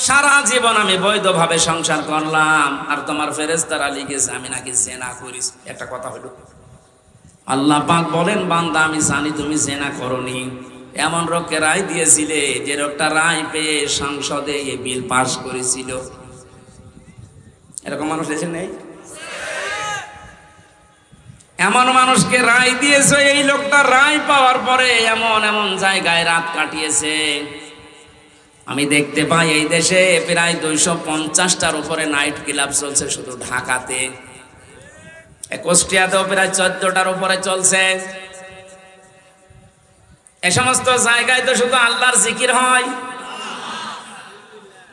সারা জীবন আমি বৈধভাবে সংসার করলাম, আর তোমার ফেরেশতারা লিখেছে আমি নাকি জিনা করেছি। একটা কথা হলো, আল্লাহ পাক বলেন, বান্দা আমি জানি তুমি জিনা করনি। এমন লোককে রায় দিয়েছিলে যে লোকটা রায় পেয়ে সংসদে এই বিল পাস করেছিল। এরকম মানুষ এসে নেই? এমন মানুষকে রায় দিয়েছে, এই লোকটা রায় পাওয়ার পরে এমন এমন জায়গায় রাত কাটিয়েছে। আমি দেখতে পাই এই দেশে প্রায় 250টার উপরে নাইট ক্লাব চলছে শুধু ঢাকাতে। কুষ্টিয়াতেও প্রায় 14টার উপরে চলছে। এ সমস্ত জায়গায় তো শুধু আল্লাহর জিকির হয়।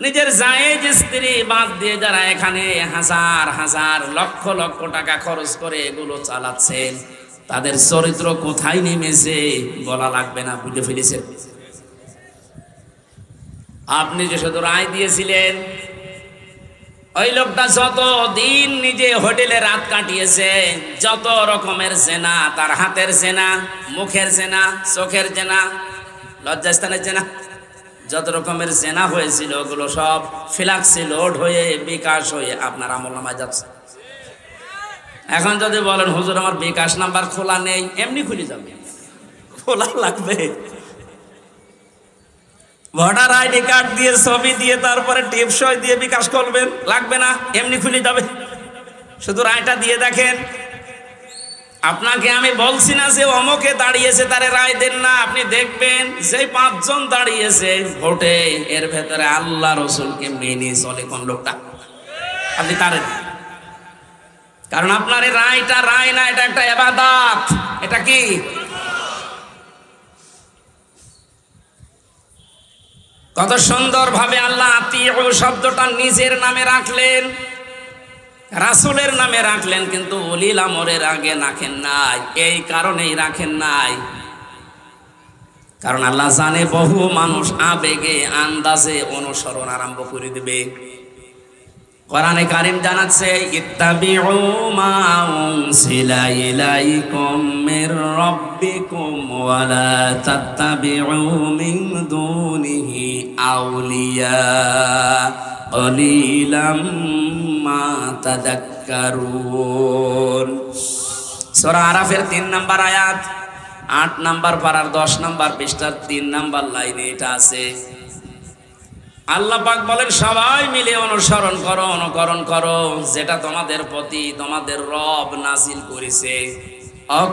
নিজের জায়েজ স্ত্রী বাদ দিয়ে যারা এখানে হাজার হাজার লক্ষ লক্ষ টাকা খরচ করে এগুলো চালাচ্ছেন, তাদের চরিত্র কোথায় নেমেছে বলা লাগবে না, বুঝে ফেলেছেন। আপনি যে শুধু রায় দিয়েছিলেন, ওই লোকটা যত দিন নিজে হোটেলে রাত কাটিয়েছে, যত রকমের জেনা, তার হাতের জেনা, মুখের জেনা, চোখের জেনা, লজ্জাস্থানের জেনা, যত রকমের জেনা হয়েছিল ওগুলো সব ফ্ল্যাক্সে লোড হয়ে বিকাশ হয়ে আপনার আমলনামায় যাচ্ছে। এখন যদি বলেন, হুজুর আমার বিকাশ নাম্বার খোলা নেই, এমনি খুলে যাবে। খোলা লাগবে? ভোটার আইডি কার্ড দিয়ে, ছবি দিয়ে, তারপরে টিপসই দিয়ে বিকাশ করবেন? লাগবে না, এমনি খুলে যাবে। শুধু রায়টা দিয়ে দেখেন। আপনাকে আমি বলছি না যে অমকে দাঁড়িয়েছে তারে রায় দেন না, আপনি দেখবেন যে 5 জন দাঁড়িয়েছে ভোটে, এর ভেতরে আল্লাহ রসুলকে মেনে চলে কোন লোকটা, আপনি তারে। কারণ আপনার এই রায়টা রায় না, এটা একটা ইবাদত। এটা কি? কত সুন্দর ভাবে আল্লাহ আতিউ শব্দটা নিজের নামে রাখলেন, রাসূলের নামে রাখলেন, কিন্তু উলিল আমরের আগে রাখেন নাই। এই কারণেই রাখেন নাই, কারণ আল্লাহ জানে বহু মানুষ আবেগে আন্দাজে অনুসরণ আরম্ভ করে দেবে। কোরআনে কারীম জানাচ্ছে ইত্তাবিউ মা উনসিলা ইলাইকুম মির রাব্বিকুম ওয়া লা তাত্তাবিউ মিন দুনিহি আউলিয়া কলিলাম মা তাযাক্কারুন। সূরা আরাফের 3 নম্বর আয়াত, 8 নম্বর পারার 10 নম্বর পৃষ্ঠার 3 নম্বর লাইনে এটা আছে। আল্লাহ পাক বলেন সবাই মিলে অনুসরণ করো, অনুকরণ করো যেটা তোমাদের প্রতি তোমাদের রব নাযিল করেছে।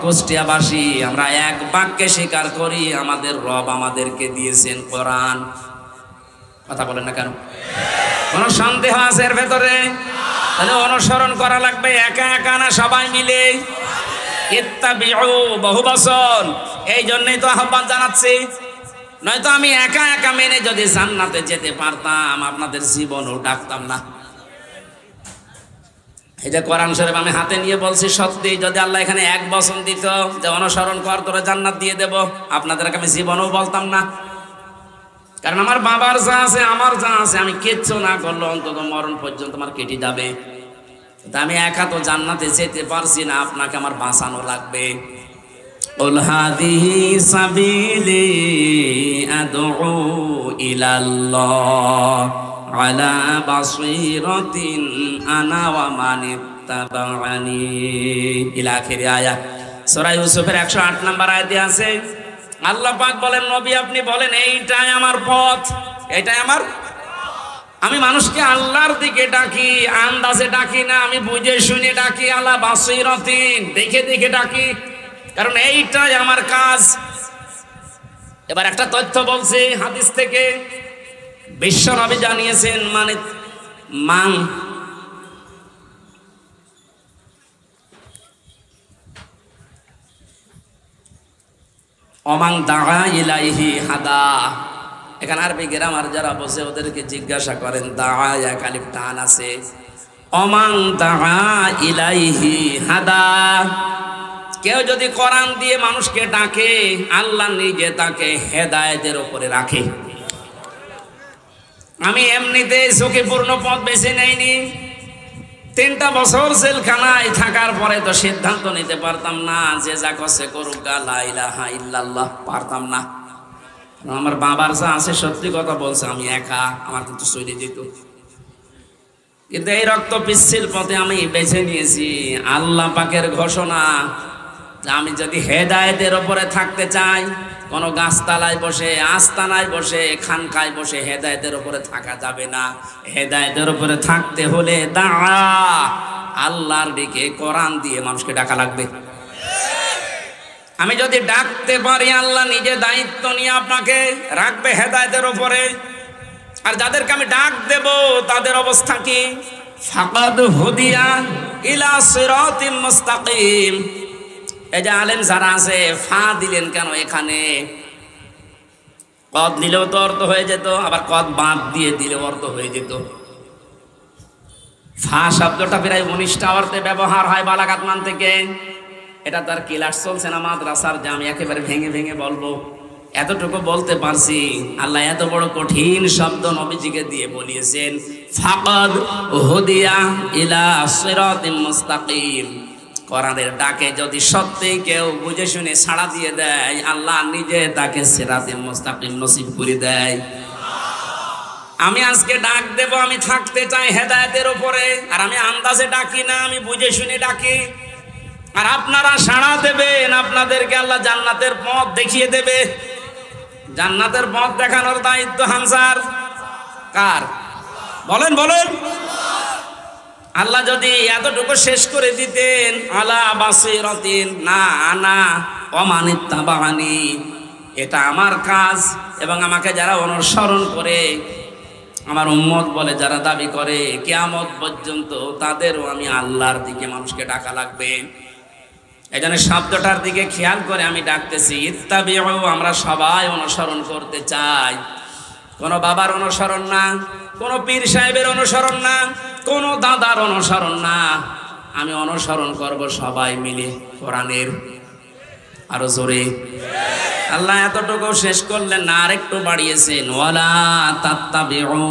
কুষ্টিয়াবাসী আমরা এক বাক্যে স্বীকার করি আমাদের রব আমাদেরকে দিয়েছেন কোরআন। কথা বলেন না কেন? কোন সন্দেহ আছে এর ভেতরে? তাহলে অনুসরণ করা লাগবে একা একা না সবাই মিলে। ইত্তাবিউ বহু বচন, এই জন্যই তো আহ্বান জানাচ্ছি। নয়তো আমি একা একা মেনে যদি জান্নাতে যেতে পারতাম আপনাদের জীবনও ডাকতাম না। এই যে কোরআন শরীফ আমি হাতে নিয়ে বলছি, সত্যি যদি আল্লাহ এখানে এক বচন দিত যে অনুসরণ কর তোরা জান্নাত দিয়ে দেব, আপনাদেরকে আমি জীবনও বলতাম না। কারণ আমার বাবার যা আছে আমার যা আছে আমি কিচ্ছু না করলে অন্তত মরণ পর্যন্ত আমার কেটে যাবে। আমি একা তো জান্নাতে যেতে পারছি না, আপনাকে আমার বাঁচানো লাগবে। কুল হাযিহি সাবিলি আদউ ইলাল্লাহ আলা বাসীরাতিন আনা ওয়া মান ইত্তাবা'আনি ইলা আখির আয়াত। সূরা ইউসুফের 108 নম্বর আয়াতে আছে আল্লাহ পাক বলেন নবী আপনি বলেন এইটাই আমার পথ, এইটাই আমার। আমি মানুষকে আল্লাহর দিকে ডাকি, আন্দাজে ডাকি না, আমি বুঝে শুনে ডাকি, আলা বাসীরাতিন দেখে দেখে ডাকি, কারণ এইটাই আমার কাজ। এবার একটা তথ্য বলছি হাদিস থেকে, বিশ্ব নবী জানিয়েছেন মানে মান অমাং দাআ ইলাইহি হাদা। এখানে আরবি গ্রামার যারা বসে ওদেরকে জিজ্ঞাসা করেন, দাআ এক আলিফ টান আছে, অমাং দাআ ইলাইহি হাদা। কেউ যদি কোরআন দিয়ে মানুষকে ডাকে আল্লাহ নিজে তাকে হেদায়েতের উপরে রাখে। আমি এমনিতে ঝুঁকিপূর্ণ পথ বেছে নেইনি। 3টা বছর জেলখানায় থাকার পরে তো সিদ্ধান্ত নিতে পারতাম না যে যা করছে করুক, লা ইলাহা ইল্লাল্লাহ, পারতাম না। আমার বাবার যা আছে সত্যি কথা বলছে, আমি একা, আমার কিন্তু চলে যেত। কিন্তু এই রক্ত পিচ্ছিল পথে আমি বেছে নিয়েছি। আল্লাহ পাকের ঘোষণা যে আমি যদি হেদায়েতের উপরে থাকতে চাই, কোনো গাছতলায় বসে, আস্তানায় বসে, খানকায় বসে হেদায়েতের উপরে থাকা যাবে না। হেদায়েতের উপরে থাকতে হলে দাঁড়া আল্লাহর দিকে কোরআন দিয়ে মানুষকে ডাকা লাগবে। আমি যদি ডাকতে পারি আল্লাহ নিজে দায়িত্ব নিয়ে আপনাকে রাখবে হেদায়েতের উপরে। আর যাদেরকে আমি ডাক দেব তাদের অবস্থা কি? ফাকাদ হুদিয়া ইলা সিরাতিম মুস্তাকিম। এই যে আলেম যারা আছে ফা দিলেন কেন এখানে? কদ দিলেও তো অর্থ হয়ে যেত, আবার কদ বাদ দিয়ে দিলেও অর্থ হয়ে যেত। ফা শব্দটা প্রায় 19টা অর্থে ব্যবহার হয় বালাগাত মান থেকে। এটা তার ক্লাস চলছে না মাদ্রাসার, যে আমি একেবারে ভেঙে ভেঙে বলবো। এতটুকু বলতে পারছি, আল্লাহ এত বড় কঠিন শব্দ নবীজিকে দিয়ে বলিয়েছেন, ফাকাদ হুদিয়া ইলা সিরাতিম মুস্তাকিম। কোরআনের ডাকে যদি সত্যি কেউ বুঝে শুনে সাড়া দিয়ে দেয়, আল্লাহ নিজে তাকে সিরাতিল মুস্তাকিম নসিব করে দেয়। আমি আজকে ডাক দেব, আমি থাকতে চাই হেদায়েতের উপরে, আর আমি আন্দাজে ডাকি না, আমি বুঝে শুনে ডাকি। আর আপনারা সাড়া দেবেন, আপনাদেরকে আল্লাহ জান্নাতের পথ দেখিয়ে দেবে। জান্নাতের পথ দেখানোর দায়িত্ব হামজার কার? বলেন বলেন। আল্লাহ যদি এতটুকু শেষ করে দিতেন, আলা বাসীরাতিন না আনা ওয়া মান ইত্তাবা'আনি, এটা আমার কাজ, এবং আমাকে যারা অনুসরণ করে আমার উম্মত বলে যারা দাবি করে, কিয়ামত পর্যন্ত তাদেরও আমি আল্লাহর দিকে মানুষকে ডাকা লাগবে। এই জন্য শব্দটার দিকে খেয়াল করে আমি ডাকতেছি, ইত্তাবিউ, আমরা সবাই অনুসরণ করতে চাই। কোনো বাবার অনুসরণ না, কোনো পীর সাহেবের অনুসরণ না, কোনো দাদার অনুসরণ না। আমি অনুসরণ করব সবাই মিলে কোরআনের। আরো জোরে। আল্লাহ এতটুকু শেষ করলেন না, আরেকটু বাড়িয়েছেন, ওয়ালা তাত্তাবিউ,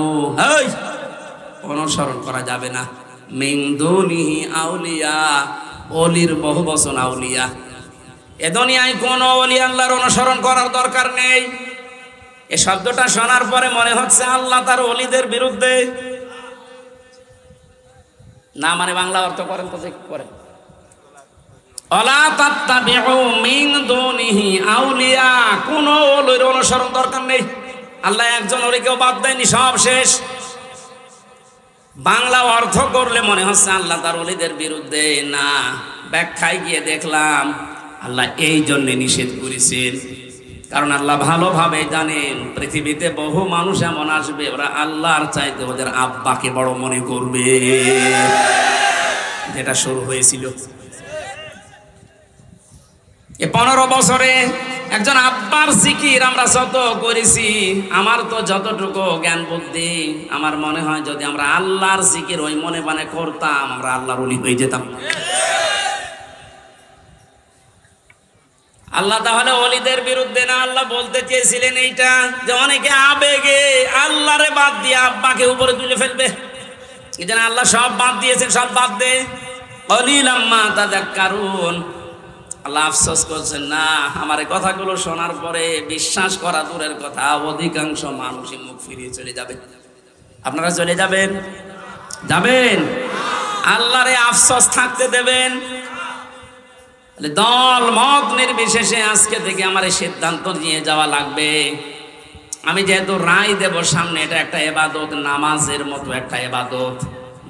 অনুসরণ করা যাবে না। মিন দুনিহি আউলিয়া, ওলির বহু বচন আউলিয়া। এ দুনিয়ায় কোন ওলি আল্লাহর অনুসরণ করার দরকার নেই। এই শব্দটা শোনার পরে মনে হচ্ছে আল্লাহ তার ওলিদের বিরুদ্ধে। না মানে বাংলা অর্থ করেন তো ঠিক করেন। অলা তাত্তাবিউ মিন দুনিহি আউলিয়া, কোন ওলির অনুসরণ দরকার নেই। আল্লাহ একজন ওলিকেও বাদ দেয়নি, সব শেষ। বাংলা অর্থ করলে মনে হচ্ছে আল্লাহ তার ওলিদের বিরুদ্ধে। না, ব্যাখ্যায় গিয়ে দেখলাম আল্লাহ এই জন্য নিষেধ করেছেন, কারণ আল্লাহ ভালোভাবে জানেন পৃথিবীতে বহু মানুষ এমন আসবে ওরা আল্লাহর চাইতে ওদের আব্বাকে বড় মনে করবে, যেটা শুরু হয়েছিল। 15 বছরে একজন আব্বার জিকির আমরা যত করেছি, আমার তো যতটুকু জ্ঞান বুদ্ধি, আমার মনে হয় যদি আমরা আল্লাহর জিকির ওই মনে মানে করতাম, আমরা আল্লাহর ওলি হয়ে যেতাম। আল্লাহ তাহলে ওলিদের বিরুদ্ধে না, আল্লাহ বলতে চেয়েছিলেন এইটা যে অনেকে আবেগে আল্লাহরে বাদ দিয়ে আব্বাকে উপরে তুলে ফেলবে। এই জন্য আল্লাহ সব বাদ দিয়েছেন, সব বাদ দে। কলিলাম মা তাযাক্কারুন। আল্লাহ আফসোস করছেন, না আমার এই কথাগুলো শোনার পরে বিশ্বাস করা দূরের কথা, অধিকাংশ মানুষই মুখ ফিরিয়ে চলে যাবে। আপনারা চলে যাবেন? যাবেন? আল্লাহরে আফসোস থাকতে দেবেন? দল মত নির্বিশেষে আজকে থেকে আমার এই সিদ্ধান্ত নিয়ে যাওয়া লাগবে। আমি যেহেতু রায় দেব সামনে, এটা একটা ইবাদত, নামাজের মতো একটা ইবাদত।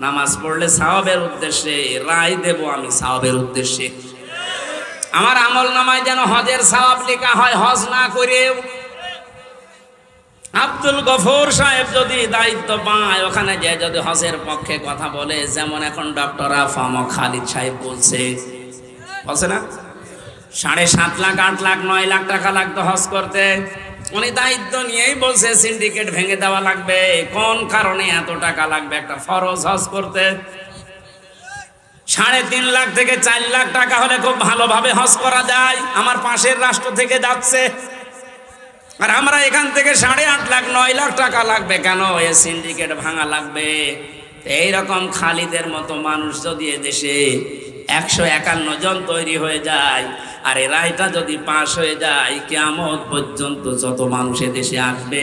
নামাজ পড়লে সওয়াবের উদ্দেশ্যে, রায় দেব আমি সওয়াবের উদ্দেশ্যে। আমার আমল নামায় যেন হজের সওয়াব লেখা হয়, হজ না করেও। আব্দুল গফুর সাহেব যদি দায়িত্ব পায়, ওখানে যে যদি হজের পক্ষে কথা বলে, যেমন এখন ডক্টর আফম খালিদ সাহেব বলছে না, 7.5 লাখ 8 লাখ 9 লাখ টাকা লাগতো হজ করতে। উনি দায়িত্ব নিয়েই বলছে সিন্ডিকেট ভেঙে দেওয়া লাগবে। কোন কারণে এত টাকা লাগবে একটা ফরজ হজ করতে? 3.5 লাখ থেকে 4 লাখ টাকা হলে খুব ভালোভাবে হজ করা যায়। আমার পাশের রাষ্ট্র থেকে যাচ্ছে, আর আমরা এখান থেকে 8.5 লাখ 9 লাখ টাকা লাগবে কেন? এ সিন্ডিকেট ভাঙা লাগবে। এইরকম খালিদের মতো মানুষ যদি দেশে 151 জন তৈরি হয়ে যায়, আর এই রায়টা যদি পাশ হয়ে যায়, কিয়ামত পর্যন্ত যত মানুষ দেশে আসবে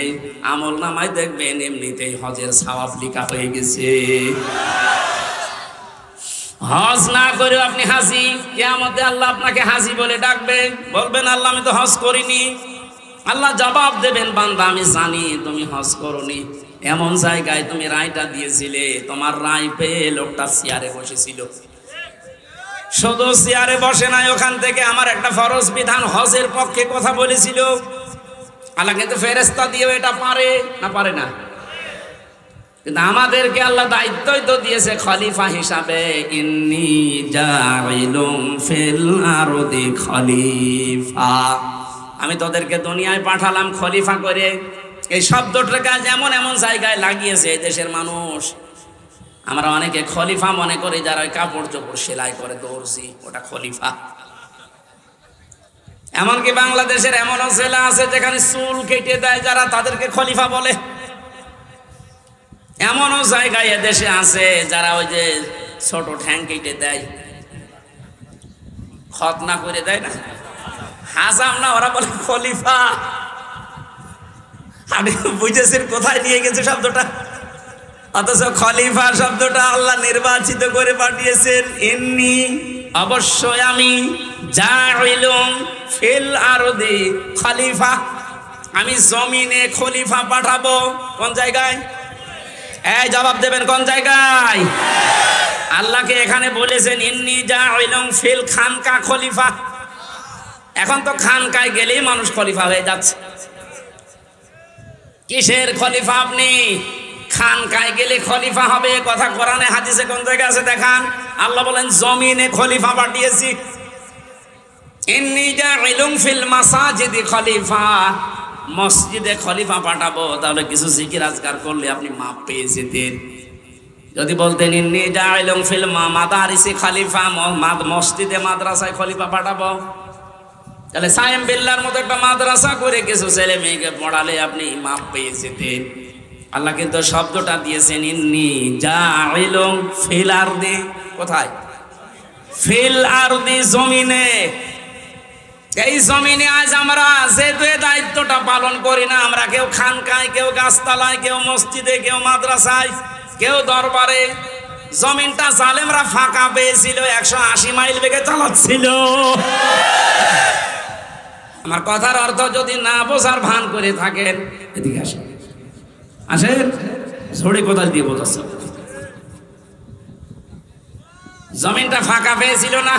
আমল নামায় দেখবেন এমনিতেই হজের সওয়াব লেখা হয়ে গেছে। হজ না করে আপনি হাজি, কিয়ামতে আল্লাহ আপনাকে হাজি বলে ডাকবে, বলবেন আল্লাহ আমি তো হজ করিনি। আল্লাহ জবাব দেবেন, বান্দা আমি জানি তুমি হজ করনি। এমন জায়গায় তুমি রায়টা দিয়েছিলে, তোমার রায় পেয়ে লোকটা চেয়ারে বসেছিল। শুধু চেয়ারে বসে নাই, ওখান থেকে আমার একটা ফরজ বিধান হজের পক্ষে কথা বলেছিল। আল্লাহ কিন্তু ফেরেশতা দিয়ে এটা পারে না, পারে না? কিন্তু আমাদেরকে আল্লাহ দায়িত্বই তো দিয়েছে খলিফা হিসাবে। ইন্নী জাইলুম ফিল আরদি খলিফা, আমি তোদেরকে দুনিয়ায় পাঠালাম খলিফা করে। এই শব্দটাকে যেমন এমন জায়গায় লাগিয়েছে এই দেশের মানুষ। আমরা অনেকে খলিফা মনে করি যারা কাপড় চোপড় সেলাই করে, দর্জি, ওটা খলিফা। এমনকি বাংলাদেশের এমনও জেলা আছে যেখানে চুল কেটে দেয় যারা, তাদেরকে খলিফা বলে। এমনও জায়গায় এদেশে আছে যারা ওই যে ছোট ঠ্যাং কেটে দেয়, খতনা করে দেয় না, হাসাম না, ওরা বলে খলিফা। আপনি বুঝেছেন কোথায় নিয়ে গেছে শব্দটা? অথচ খলিফা শব্দটা আল্লাহ নির্বাচিত করে পাঠিয়েছেন। ইন্নী, অবশ্যই আমি, জাইলুম ফিল আরদি খলিফা, আমি জমিনে খলিফা পাঠাবো। কোন জায়গায়? এই জবাব দেবেন, কোন জায়গায়? আল্লাহকে এখানে বলেছেন ইন্নী জাইলুম ফিল খানকা খলিফা। এখন তো খানকায় গেলেই মানুষ খলিফা হয়ে যাচ্ছে। কিসের খলিফা আপনি? খানকায় গেলে খলিফা হবে, কথা কোরআনে হাদিসে কোন জায়গায় আছে দেখান? আল্লাহ বলেন জমিনে খলিফা পাঠিয়েছি। ইন্নী জাইলুম ফিল মাসাজিদি খলিফা, মসজিদে খলিফা পাঠাবো। তাহলে কিছু জিকির আজকার করলে আপনি মাপ পেয়ে যেতেন। যদি বলতেন ইন্নী জাইলুম ফিল মাদারিসি খলিফা, মসজিদে মাদ্রাসায় খলিফা পাঠাবো, তাহলে সায়েম বিল্লার মতো একটা মাদ্রাসা করে কিছু ছেলে মেয়েকে পড়ালে আপনি মাপ পেয়ে যেতেন। আল্লাহ কিন্তু শব্দটা দিয়েছেন ইন্নী জাইলুম ফিল আরদি। কোথায়? ফিল আরদি, জমিনে। এই জমিনে আজ আমরা যেহেতু এই দায়িত্বটা পালন করি না, আমরা কেউ খানকায়, কেউ গাছতলায়, কেউ মসজিদে, কেউ মাদ্রাসায়, কেউ দরবারে। জমিনটা জালেমরা ফাঁকা পেয়েছিল, 180 মাইল বেগে চালাচ্ছিল। আমার কথার অর্থ যদি না বোঝার ভান করে থাকেন, এদিকে আসেন, আসেন, ঝড়ে কোদাল দিয়ে বোঝাচ্ছে। জমিনটা ফাঁকা পেয়েছিল না,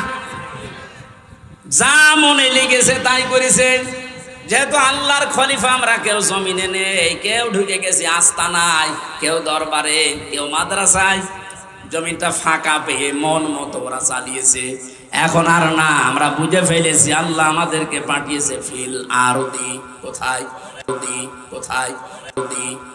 যা মনে লেগেছে তাই করেছে। যেহেতু আল্লাহর খলিফা আমরা, কেউ জমিনে নেই, কেউ ঢুকে গেছে আস্তানায়, কেউ দরবারে, কেউ মাদ্রাসায়। জমিনটা ফাঁকা পেয়ে মন মতো ওরা চালিয়েছে। এখন আর না, আমরা বুঝে ফেলেছি আল্লাহ আমাদেরকে পাঠিয়েছে ফিল আরদি। কোথায়? কোথায়?